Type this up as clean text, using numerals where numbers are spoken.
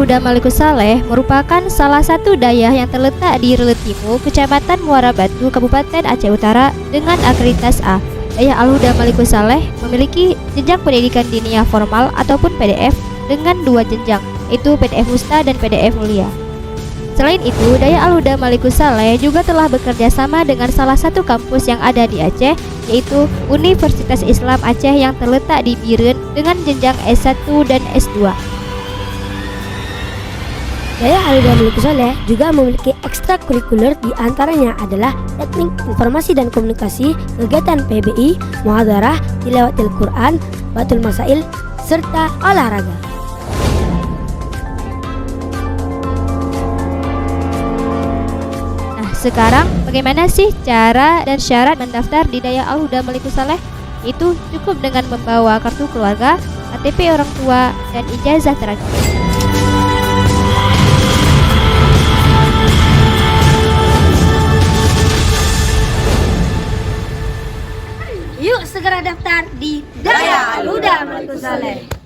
Al-Huda Malikus Saleh merupakan salah satu dayah yang terletak di Reletimu, Kecamatan Muara Batu, Kabupaten Aceh Utara dengan akreditasi A. Dayah Al-Huda Malikus Saleh memiliki jenjang pendidikan diniyah formal ataupun PDF dengan 2 jenjang, yaitu PDF Wusta dan PDF Mulia. Selain itu, Dayah Al-Huda Malikus Saleh juga telah bekerja sama dengan salah satu kampus yang ada di Aceh, yaitu Universitas Islam Aceh yang terletak di Biren dengan jenjang S1 dan S2. Dayah Al-Huda Malikus Saleh juga memiliki ekstrakurikuler, di antaranya adalah Teknik Informasi dan Komunikasi, kegiatan PBI, muhadharah, tilawatil Quran, batul masail, serta olahraga. Nah, sekarang bagaimana sih cara dan syarat mendaftar di Dayah Al-Huda Malikus Saleh? Itu cukup dengan membawa kartu keluarga, KTP orang tua, dan ijazah terakhir. Yuk segera daftar di Dayah Al-Huda Malikus Saleh.